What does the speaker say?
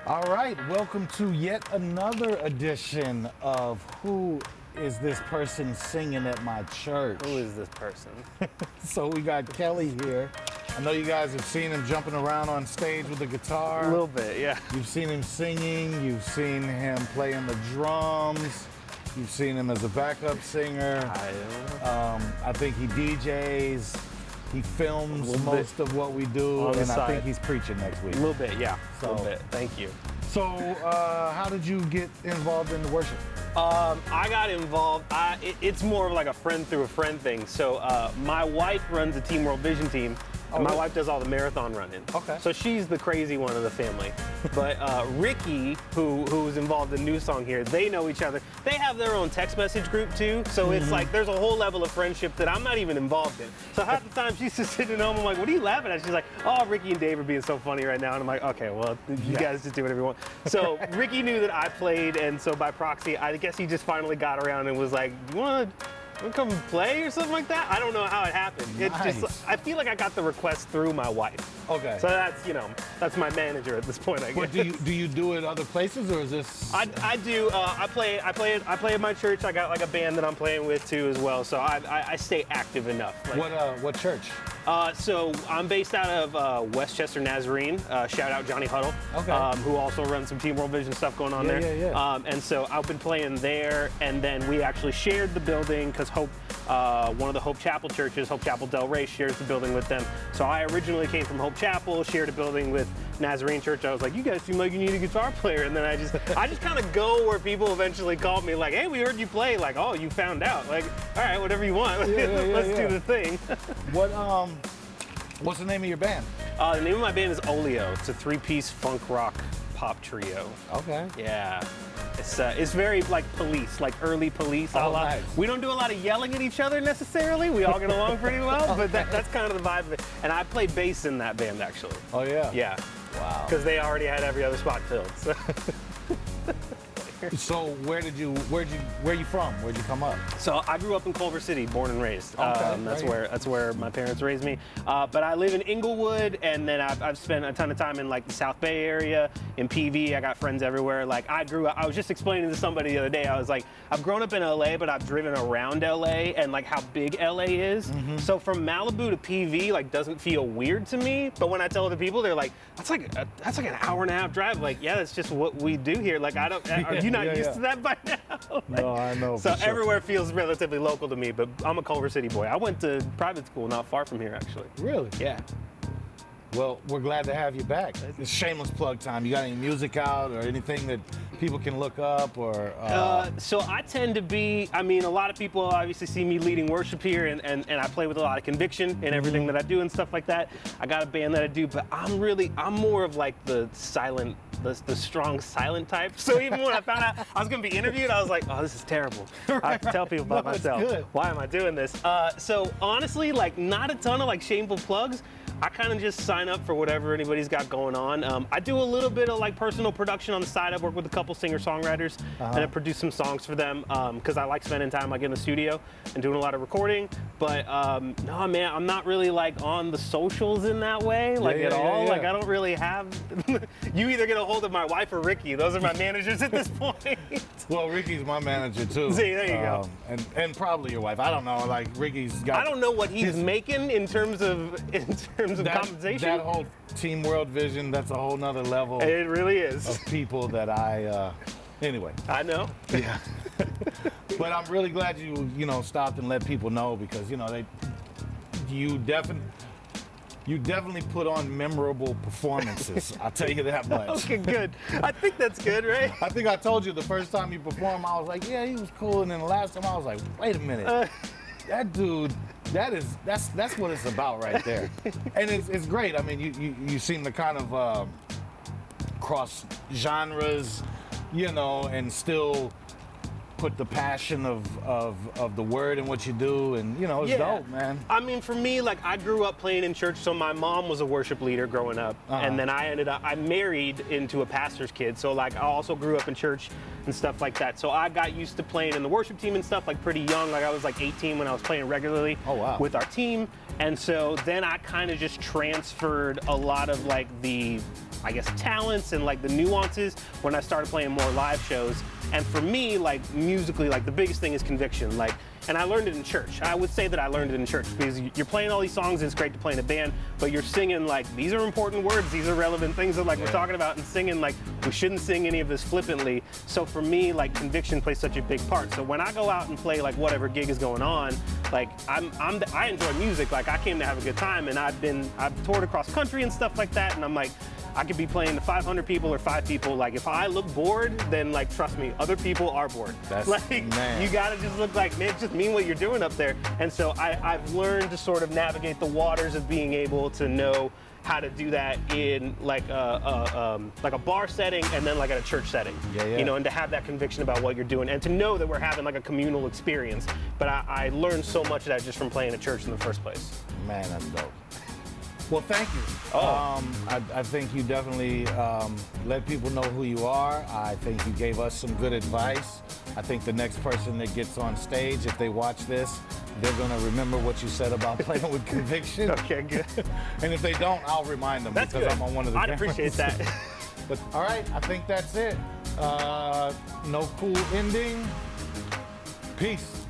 All right, welcome to yet another edition of Who Is This Person Singing at My Church? Who is this person? So we got Kelley here. I know you guys have seen him jumping around on stage with the guitar. A little bit, yeah. You've seen him singing, you've seen him playing the drums, you've seen him as a backup singer. I think he DJs, he films most of what we do, and I think he's preaching next week. A little bit, yeah. So, a little bit. Thank you. So, how did you get involved in the worship? I got involved. It's more of like a friend through a friend thing. So my wife runs a Team World Vision team. And my wife does all the marathon running. Okay. So she's the crazy one of the family. But Ricky, who's involved in Newsong here, they know each other. They have their own text message group too. So it's like there's a whole level of friendship that I'm not even involved in. So half the time she's just sitting at home, I'm like, what are you laughing at? She's like, oh, Ricky and Dave are being so funny right now. And I'm like, okay, well, you guys just do whatever you want. So Ricky knew that I played, and so by proxy, I guess he just finally got around and was like, you want to come play or something like that? I don't know how it happened. Nice. It's just, I feel like I got the request through my wife. Okay. So that's, that's my manager at this point, I guess. But do you do it other places, or is this? I do. I play at my church. I got like a band that I'm playing with too as well. So I stay active enough. Like, what church? So I'm based out of Westchester Nazarene. Shout out Johnny Huddle, who also runs some Team World Vision stuff going on there. Yeah. And so I've been playing there, and then we actually shared the building because Hope, one of the Hope Chapel churches, Hope Chapel Del Rey, shares the building with them. So I originally came from Hope Chapel, shared a building with Nazarene Church. I was like, you guys seem like you need a guitar player, and then I just kind of go where people eventually called me, like, hey, we heard you play. Like, oh, you found out. Like, all right, whatever you want. Let's do the thing. What's the name of your band? The name of my band is Oleo. It's a three-piece funk rock pop trio. Okay. Yeah. It's very like Police, like early Police. Nice. We don't do a lot of yelling at each other necessarily. We all get along pretty well, but that's kind of the vibe of it. And I play bass in that band actually. Oh yeah. Yeah. Wow. Because they already had every other spot filled. So. So where you from? Where'd you come up? So I grew up in Culver City, born and raised. That's where my parents raised me. But I live in Inglewood, and then I've spent a ton of time in like the South Bay area, in PV. I got friends everywhere. Like I grew up. I was just explaining to somebody the other day. I was like, I've grown up in LA, but I've driven around LA and like how big LA is. So from Malibu to PV like doesn't feel weird to me. But when I tell other people, they're like, that's like an hour and a half drive. Like, yeah, that's just what we do here. Like are you not used to that by now? Like, no, I know. So everywhere feels relatively local to me, but I'm a Culver City boy. I went to private school not far from here, actually. Really? Yeah. Well, we're glad to have you back. It's shameless plug time. You got any music out or anything that people can look up or? So I tend to be, a lot of people obviously see me leading worship here, and I play with a lot of conviction in everything that I do and stuff like that. I got a band that I do, but I'm more of like the silent, the strong silent type. So even when I found out I was going to be interviewed, I was like, oh, this is terrible. I have to tell people about myself. Good. Why am I doing this? So honestly, like not a ton of like shameful plugs. I kind of just sign up for whatever anybody's got going on. I do a little bit of like personal production on the side. I've worked with a couple singer-songwriters and I produce some songs for them because I like spending time like in the studio and doing a lot of recording. But no, man, I'm not really like on the socials in that way, like at all. Like I don't really have. You either get a hold of my wife or Ricky. Those are my managers at this point. Well, Ricky's my manager too. See, there you go. And probably your wife. I don't know. Like Ricky's got. I don't know what he's making in terms of compensation. That whole Team World Vision, that's a whole nother level. It really is. Of people that anyway. I know. Yeah. But I'm really glad you stopped and let people know because you definitely put on memorable performances. I'll tell you that much. Okay, good. I think that's good, right? I think I told you the first time you performed, I was like, yeah, he was cool, and then the last time I was like, wait a minute, that dude. That's what it's about right there, and it's great. I mean, you seem to kind of cross genres, and still put the passion of the word in what you do, and it's dope, man. I mean, for me, like I grew up playing in church, so my mom was a worship leader growing up, and then I married into a pastor's kid, so like I also grew up in church and stuff like that. So I got used to playing in the worship team and stuff like pretty young. Like I was like 18 when I was playing regularly with our team, and so then I kind of just transferred a lot of like the I guess, talents and like the nuances when I started playing more live shows. And for me, like musically, like the biggest thing is conviction. Like, and I learned it in church. I would say that I learned it in church because you're playing all these songs and it's great to play in a band, but you're singing like, these are important words, these are relevant things that like we're talking about, and singing like, we shouldn't sing any of this flippantly. So for me, like conviction plays such a big part. So when I go out and play like whatever gig is going on, like I enjoy music. Like I came to have a good time, and I've toured across country and stuff like that, and I'm like, I could be playing to 500 people or 5 people. Like if I look bored, then like trust me, other people are bored. That's, like man. you gotta just look like, man, just mean what you're doing up there. And so I've learned to sort of navigate the waters of being able to know how to do that in like a bar setting and then like at a church setting. You know, and to have that conviction about what you're doing and to know that we're having like a communal experience. But I learned so much of that just from playing at church in the first place. Man, that's dope. Well, thank you. I think you definitely let people know who you are. I think you gave us some good advice. I think the next person that gets on stage, if they watch this, they're going to remember what you said about playing with conviction. Okay, good. And if they don't, I'll remind them. That's because good. I'm on one of the I'd cameras. appreciate that. But all right, I think that's it. No cool ending. Peace.